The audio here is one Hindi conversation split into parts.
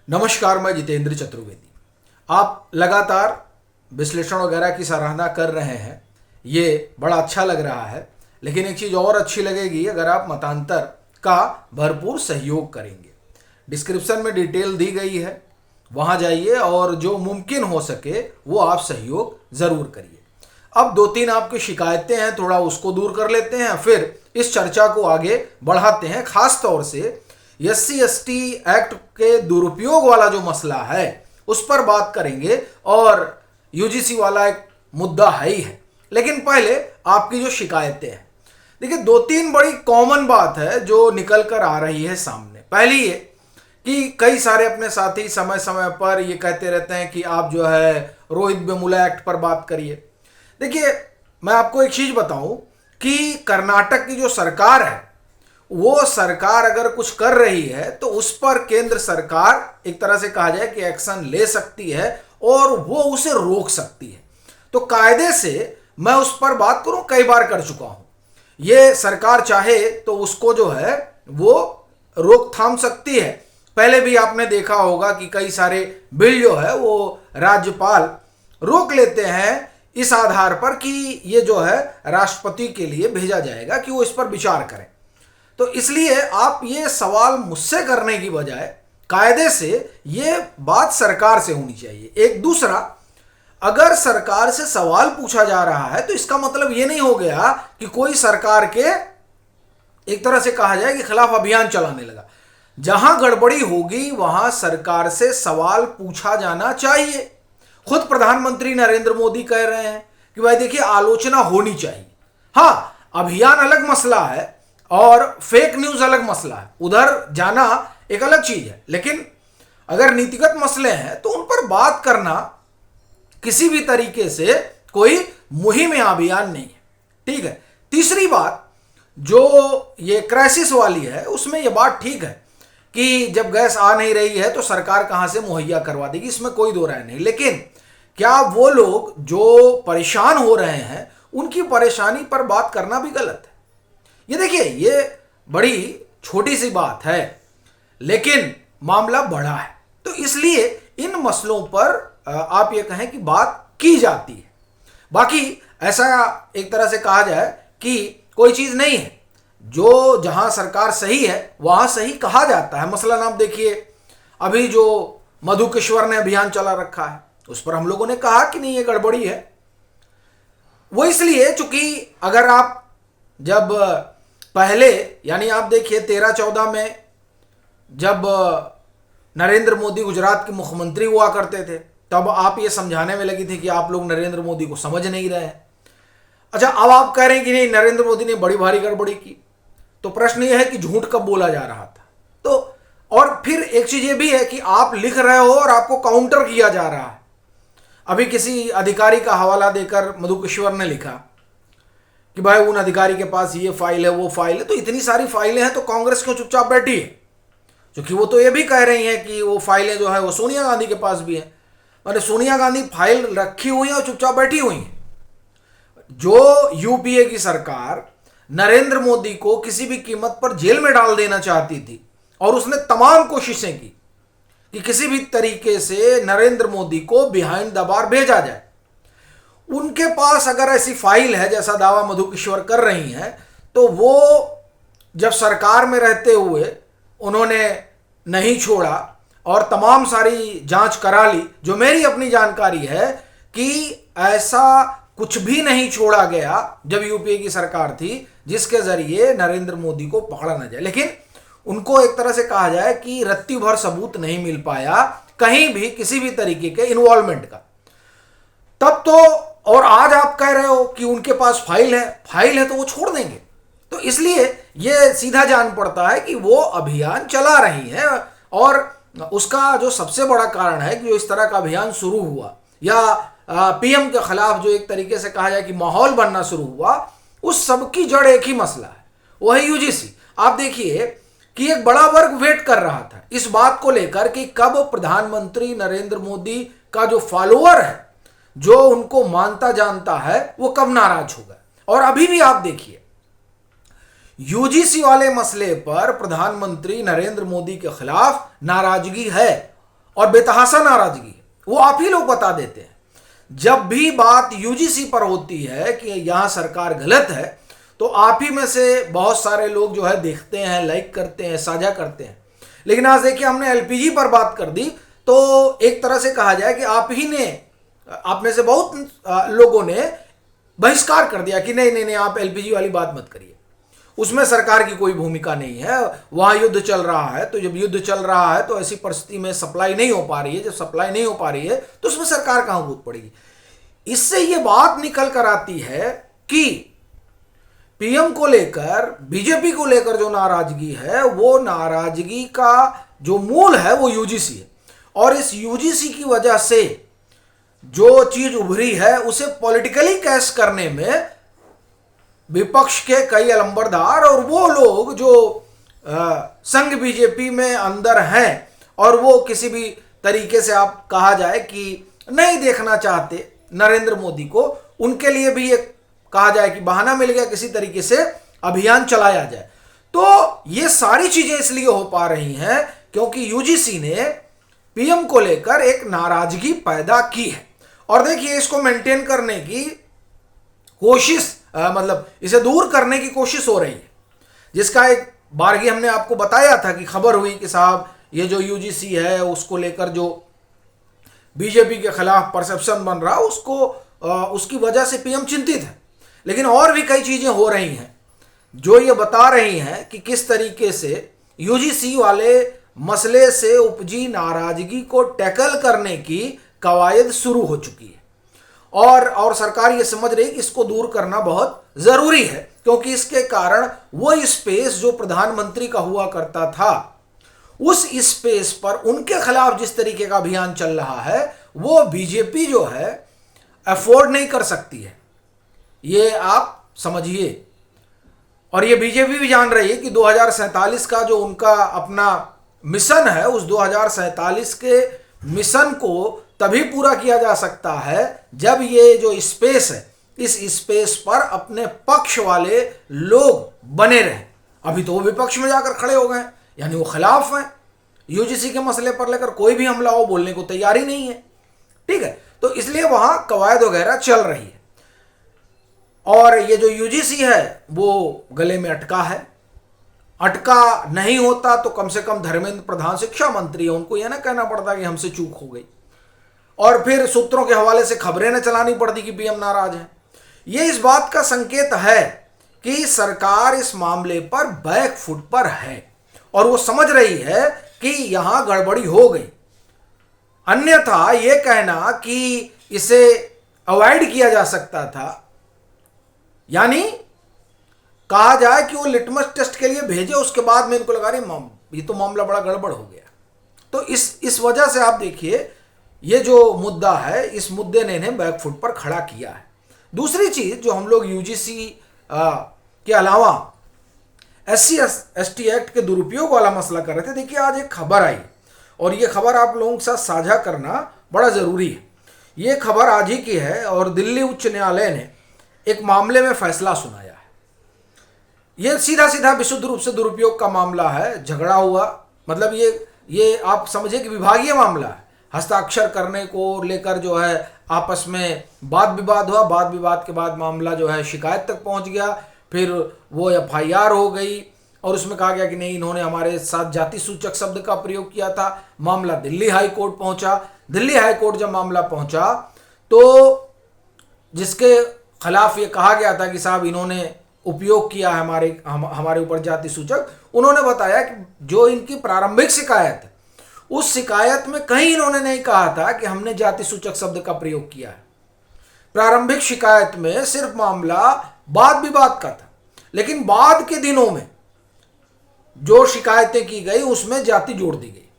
नमस्कार, मैं जितेंद्र चतुर्वेदी। आप लगातार विश्लेषण वगैरह की सराहना कर रहे हैं, ये बड़ा अच्छा लग रहा है। लेकिन एक चीज़ और अच्छी लगेगी अगर आप मतांतर का भरपूर सहयोग करेंगे। डिस्क्रिप्शन में डिटेल दी गई है, वहाँ जाइए और जो मुमकिन हो सके वो आप सहयोग ज़रूर करिए। अब दो तीन आपकी शिकायतें हैं, थोड़ा उसको दूर कर लेते हैं, फिर इस चर्चा को आगे बढ़ाते हैं। खास तौर से SC/ST एक्ट के दुरुपयोग वाला जो मसला है उस पर बात करेंगे, और UGC वाला एक मुद्दा है ही है। लेकिन पहले आपकी जो शिकायतें हैं, देखिए दो तीन बड़ी कॉमन बात है जो निकल कर आ रही है सामने। पहली ये कि कई सारे अपने साथी समय समय पर ये कहते रहते हैं कि आप जो है रोहित वेमुला एक्ट पर बात करिए। देखिए, मैं आपको एक चीज़ बताऊं कि कर्नाटक की जो सरकार है, वो सरकार अगर कुछ कर रही है तो उस पर केंद्र सरकार एक तरह से कहा जाए कि एक्शन ले सकती है और वो उसे रोक सकती है। तो कायदे से मैं उस पर बात करूं, कई बार कर चुका हूं। ये सरकार चाहे तो उसको जो है वो रोक थाम सकती है। पहले भी आपने देखा होगा कि कई सारे बिल जो है वो राज्यपाल रोक लेते हैं इस आधार पर कि ये जो है राष्ट्रपति के लिए भेजा जाएगा कि वो इस पर विचार करें। तो इसलिए आप ये सवाल मुझसे करने की बजाय कायदे से ये बात सरकार से होनी चाहिए। एक दूसरा, अगर सरकार से सवाल पूछा जा रहा है तो इसका मतलब ये नहीं हो गया कि कोई सरकार के एक तरह से कहा जाए कि खिलाफ अभियान चलाने लगा। जहां गड़बड़ी होगी वहां सरकार से सवाल पूछा जाना चाहिए। खुद प्रधानमंत्री नरेंद्र मोदी कह रहे हैं कि भाई देखिए, आलोचना होनी चाहिए। हाँ, अभियान अलग मसला है और फेक न्यूज अलग मसला है, उधर जाना एक अलग चीज है। लेकिन अगर नीतिगत मसले हैं तो उन पर बात करना किसी भी तरीके से कोई मुहिम या अभियान नहीं है। ठीक है। तीसरी बात जो ये क्राइसिस वाली है, उसमें ये बात ठीक है कि जब गैस आ नहीं रही है तो सरकार कहां से मुहैया करवा देगी, इसमें कोई दो राय नहीं। लेकिन क्या वो लोग जो परेशान हो रहे हैं उनकी परेशानी पर बात करना भी गलत है? ये देखिए, ये बड़ी छोटी सी बात है लेकिन मामला बड़ा है। तो इसलिए इन मसलों पर आप ये कहें कि बात की जाती है। बाकी ऐसा एक तरह से कहा जाए कि कोई चीज़ नहीं है, जो जहां सरकार सही है वहां सही कहा जाता है। मसलन आप देखिए, अभी जो मधु किश्वर ने अभियान चला रखा है उस पर हम लोगों ने कहा कि नहीं, ये गड़बड़ी है। वो इसलिए चूंकि अगर आप जब पहले, यानी आप देखिए 13-14 में जब नरेंद्र मोदी गुजरात के मुख्यमंत्री हुआ करते थे, तब आप ये समझाने में लगी थी कि आप लोग नरेंद्र मोदी को समझ नहीं रहे हैं। अच्छा, अब आप कह रहे हैं कि नहीं, नरेंद्र मोदी ने बड़ी भारी गड़बड़ी की। तो प्रश्न ये है कि झूठ कब बोला जा रहा था? तो और फिर एक चीज ये भी है कि आप लिख रहे हो और आपको काउंटर किया जा रहा है। अभी किसी अधिकारी का हवाला देकर मधु किश्वर ने लिखा कि भाई उन अधिकारी के पास ये फाइल है, वो फाइल है। तो इतनी सारी फाइलें हैं तो कांग्रेस क्यों चुपचाप बैठी है? क्योंकि वो तो ये भी कह रही हैं कि वो फाइलें जो है वो सोनिया गांधी के पास भी हैं। अरे सोनिया गांधी फाइल रखी हुई है और चुपचाप बैठी हुई है। जो यूपीए की सरकार नरेंद्र मोदी को किसी भी कीमत पर जेल में डाल देना चाहती थी और उसने तमाम कोशिशें की कि किसी भी तरीके से नरेंद्र मोदी को बिहाइंड द बार भेजा जाए, उनके पास अगर ऐसी फाइल है जैसा दावा मधु किश्वर कर रही हैं, तो वो जब सरकार में रहते हुए उन्होंने नहीं छोड़ा और तमाम सारी जांच करा ली। जो मेरी अपनी जानकारी है कि ऐसा कुछ भी नहीं छोड़ा गया जब यूपीए की सरकार थी जिसके जरिए नरेंद्र मोदी को पकड़ा न जाए। लेकिन उनको एक तरह से कहा जाए कि रत्ती भर सबूत नहीं मिल पाया कहीं भी किसी भी तरीके के इन्वॉल्वमेंट का। तब तो, और आज आप कह रहे हो कि उनके पास फाइल है तो वो छोड़ देंगे। तो इसलिए ये सीधा जान पड़ता है कि वो अभियान चला रही है, और उसका जो सबसे बड़ा कारण है कि जो इस तरह का अभियान शुरू हुआ या पीएम के खिलाफ जो एक तरीके से कहा जाए कि माहौल बनना शुरू हुआ, उस सब की जड़ एक ही मसला है, वो है यूजीसी। आप देखिए कि एक बड़ा वर्ग वेट कर रहा था इस बात को लेकर कि कब प्रधानमंत्री नरेंद्र मोदी का जो फॉलोअर है, जो उनको मानता जानता है, वो कब नाराज होगा। और अभी भी आप देखिए, यूजीसी वाले मसले पर प्रधानमंत्री नरेंद्र मोदी के खिलाफ नाराजगी है। और बेतहासा नाराजगी है, वो आप ही लोग बता देते हैं। जब भी बात यूजीसी पर होती है कि यहां सरकार गलत है, तो आप ही में से बहुत सारे लोग जो है देखते हैं, लाइक करते हैं, साझा करते हैं। लेकिन आज देखिए, हमने एलपीजी पर बात कर दी, तो एक तरह से कहा जाए कि आप में से बहुत लोगों ने बहिष्कार कर दिया कि नहीं नहीं नहीं, आप एलपीजी वाली बात मत करिए, उसमें सरकार की कोई भूमिका नहीं है, वहां युद्ध चल रहा है। तो जब युद्ध चल रहा है तो ऐसी परिस्थिति में सप्लाई नहीं हो पा रही है, जब सप्लाई नहीं हो पा रही है तो उसमें सरकार कहां कूद पड़ेगी। इससे यह बात निकल कर आती है कि पीएम को लेकर, बीजेपी को लेकर जो नाराजगी है, वो नाराजगी का जो मूल है वो यूजीसी है। और इस यूजीसी की वजह से जो चीज उभरी है उसे पॉलिटिकली कैश करने में विपक्ष के कई अलंबरदार और वो लोग जो संघ बीजेपी में अंदर हैं और वो किसी भी तरीके से आप कहा जाए कि नहीं देखना चाहते नरेंद्र मोदी को, उनके लिए भी एक कहा जाए कि बहाना मिल गया, किसी तरीके से अभियान चलाया जाए। तो ये सारी चीजें इसलिए हो पा रही हैं क्योंकि यूजीसी ने पीएम को लेकर एक नाराजगी पैदा की है। और देखिए, इसको मेंटेन करने की कोशिश, मतलब इसे दूर करने की कोशिश हो रही है, जिसका एक बारगी हमने आपको बताया था कि खबर हुई कि साहब ये जो यूजीसी है उसको लेकर जो बीजेपी के खिलाफ परसेप्शन बन रहा, उसकी वजह से पीएम चिंतित है। लेकिन और भी कई चीजें हो रही हैं जो ये बता रही हैं कि किस तरीके से यूजीसी वाले मसले से उपजी नाराजगी को टैकल करने की कवायद शुरू हो चुकी है। और सरकार ये समझ रही है कि इसको दूर करना बहुत जरूरी है, क्योंकि इसके कारण वो स्पेस जो प्रधानमंत्री का हुआ करता था, उस स्पेस पर उनके खिलाफ जिस तरीके का अभियान चल रहा है वो बीजेपी जो है अफोर्ड नहीं कर सकती है, ये आप समझिए। और ये बीजेपी भी जान रही है कि 2047 का जो उनका अपना मिशन है, उस 2047 के मिशन को तभी पूरा किया जा सकता है जब ये जो स्पेस है, इस स्पेस पर अपने पक्ष वाले लोग बने रहें। अभी तो वो विपक्ष में जाकर खड़े हो गए, यानी वो खिलाफ हैं, यूजीसी के मसले पर लेकर कोई भी हमला हो बोलने को तैयार ही नहीं है। ठीक है, तो इसलिए वहां कवायद वगैरह चल रही है। और ये जो यूजीसी है वो गले में अटका है। अटका नहीं होता तो कम से कम धर्मेंद्र प्रधान शिक्षा मंत्री है, उनको यह ना कहना पड़ता कि हमसे चूक हो गई, और फिर सूत्रों के हवाले से खबरें न चलानी पड़ती कि पीएम नाराज है। यह इस बात का संकेत है कि सरकार इस मामले पर बैक फुट पर है और वो समझ रही है कि यहां गड़बड़ी हो गई। अन्यथा यह कहना कि इसे अवॉइड किया जा सकता था, यानी कहा जाए कि वो लिटमस टेस्ट के लिए भेजे, उसके बाद में इनको लगा रही ये तो मामला बड़ा गड़बड़ हो गया। तो इस वजह से आप देखिए, ये जो मुद्दा है, इस मुद्दे ने इन्हें बैकफुट पर खड़ा किया है। दूसरी चीज जो हम लोग यूजीसी के अलावा SC ST एक्ट के दुरुपयोग वाला मसला कर रहे थे, देखिए आज एक खबर आई और ये खबर आप लोगों के साथ साझा करना बड़ा जरूरी है। ये खबर आज ही की है और दिल्ली उच्च न्यायालय ने एक मामले में फैसला सुनाया है। ये सीधा सीधा विशुद्ध रूप से दुरुपयोग का मामला है, झगड़ा हुआ, मतलब ये आप समझिए कि विभागीय मामला है। हस्ताक्षर करने को लेकर जो है आपस में वाद विवाद हुआ, वाद विवाद के बाद मामला जो है शिकायत तक पहुंच गया, फिर वो FIR हो गई और उसमें कहा गया कि नहीं, इन्होंने हमारे साथ जाति सूचक शब्द का प्रयोग किया था। मामला दिल्ली हाई कोर्ट पहुंचा। दिल्ली हाई कोर्ट जब मामला पहुंचा तो जिसके खिलाफ ये कहा गया था कि साहब इन्होंने उपयोग किया है हमारे ऊपर जाति सूचक, उन्होंने बताया कि जो इनकी प्रारंभिक शिकायत है उस शिकायत में कहीं इन्होंने नहीं कहा था कि हमने जाति सूचक शब्द का प्रयोग किया है। प्रारंभिक शिकायत में सिर्फ मामला वाद विवाद का था, लेकिन बाद के दिनों में जो शिकायतें की गई उसमें जाति जोड़ दी गई।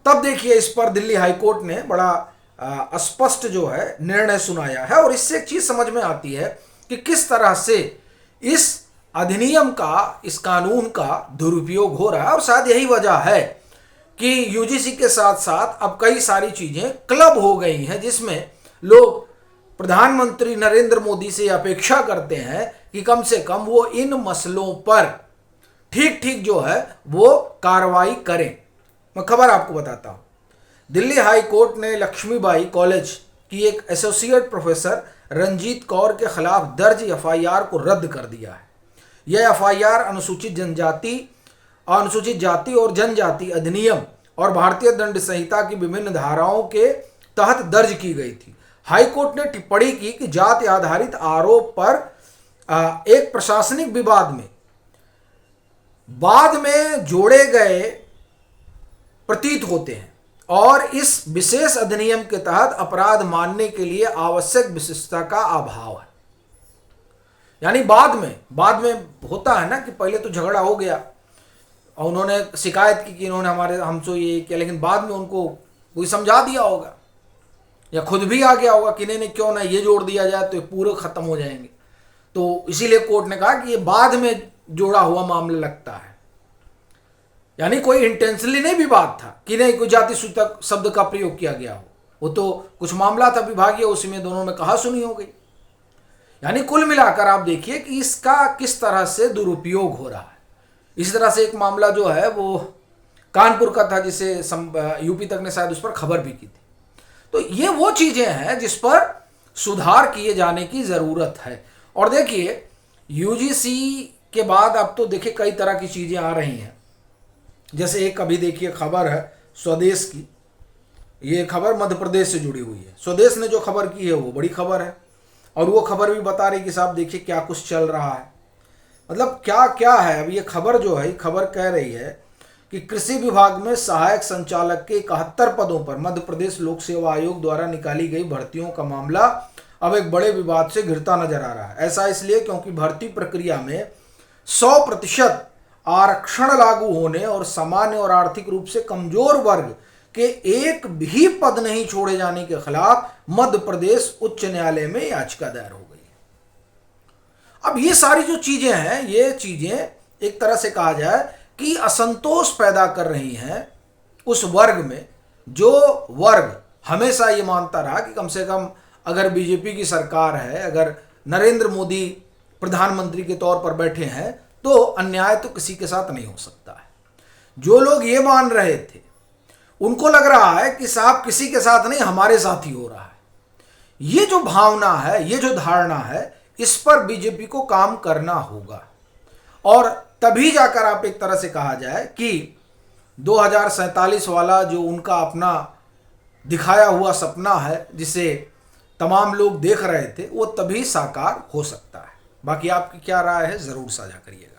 तब देखिए इस पर दिल्ली हाईकोर्ट ने बड़ा स्पष्ट जो है निर्णय सुनाया है और इससे एक चीज समझ में आती है कि किस तरह से इस अधिनियम का, इस कानून का दुरुपयोग हो रहा है। और शायद यही वजह है कि यूजीसी के साथ साथ अब कई सारी चीजें क्लब हो गई हैं जिसमें लोग प्रधानमंत्री नरेंद्र मोदी से अपेक्षा करते हैं कि कम से कम वो इन मसलों पर ठीक ठीक जो है वो कार्रवाई करें। मैं खबर आपको बताता हूं। दिल्ली हाई कोर्ट ने लक्ष्मीबाई कॉलेज की एक एसोसिएट प्रोफेसर रंजीत कौर के खिलाफ दर्ज एफआईआर को रद्द कर दिया है। यह एफआईआर अनुसूचित जाति और जनजाति अधिनियम और भारतीय दंड संहिता की विभिन्न धाराओं के तहत दर्ज की गई थी। हाईकोर्ट ने टिप्पणी की कि जाति आधारित आरोप पर एक प्रशासनिक विवाद में बाद में जोड़े गए प्रतीत होते हैं और इस विशेष अधिनियम के तहत अपराध मानने के लिए आवश्यक विशिष्टता का अभाव है। यानी बाद में होता है ना कि पहले तो झगड़ा हो गया और उन्होंने शिकायत की कि इन्होंने हमसे ये किया, लेकिन बाद में उनको कोई समझा दिया होगा या खुद भी आ गया होगा कि नहीं क्यों ना ये जोड़ दिया जाए तो ये पूरे खत्म हो जाएंगे। तो इसीलिए कोर्ट ने कहा कि ये बाद में जोड़ा हुआ मामला लगता है, यानी कोई इंटेंशनली नहीं विवाद था कि नहीं कोई जाति सूचक शब्द का प्रयोग किया गया हो, वो तो कुछ मामला था विभागीय, उसी में दोनों में कहा सुनी हो गई। यानी कुल मिलाकर आप देखिए कि इसका किस तरह से दुरुपयोग हो रहा है। इसी तरह से एक मामला जो है वो कानपुर का था जिसे यूपी तक ने शायद उस पर खबर भी की थी। तो ये वो चीजें हैं जिस पर सुधार किए जाने की जरूरत है। और देखिए यूजीसी के बाद अब तो देखिए कई तरह की चीजें आ रही हैं, जैसे एक अभी देखिए खबर है स्वदेश की, ये खबर मध्य प्रदेश से जुड़ी हुई है। स्वदेश ने जो खबर की है वो बड़ी खबर है और वो खबर भी बता रही कि साहब देखिए क्या कुछ चल रहा है, मतलब क्या क्या है। अब ये खबर जो है खबर कह रही है कि कृषि विभाग में सहायक संचालक के 71 पदों पर मध्य प्रदेश लोक सेवा आयोग द्वारा निकाली गई भर्तियों का मामला अब एक बड़े विवाद से घिरता नजर आ रहा है। ऐसा इसलिए क्योंकि भर्ती प्रक्रिया में 100% आरक्षण लागू होने और सामान्य और आर्थिक रूप से कमजोर वर्ग के एक भी पद नहीं छोड़े जाने के खिलाफ मध्य प्रदेश उच्च न्यायालय में याचिका दायर हो गई। अब ये सारी जो चीजें हैं, ये चीजें एक तरह से कहा जाए कि असंतोष पैदा कर रही हैं उस वर्ग में, जो वर्ग हमेशा ये मानता रहा कि कम से कम अगर बीजेपी की सरकार है, अगर नरेंद्र मोदी प्रधानमंत्री के तौर पर बैठे हैं तो अन्याय तो किसी के साथ नहीं हो सकता है। जो लोग ये मान रहे थे उनको लग रहा है कि साहब किसी के साथ नहीं हमारे साथ ही हो रहा है। ये जो भावना है, ये जो धारणा है, इस पर बीजेपी को काम करना होगा और तभी जाकर आप एक तरह से कहा जाए कि 2047 वाला जो उनका अपना दिखाया हुआ सपना है जिसे तमाम लोग देख रहे थे, वो तभी साकार हो सकता है। बाकी आपकी क्या राय है, ज़रूर साझा करिएगा।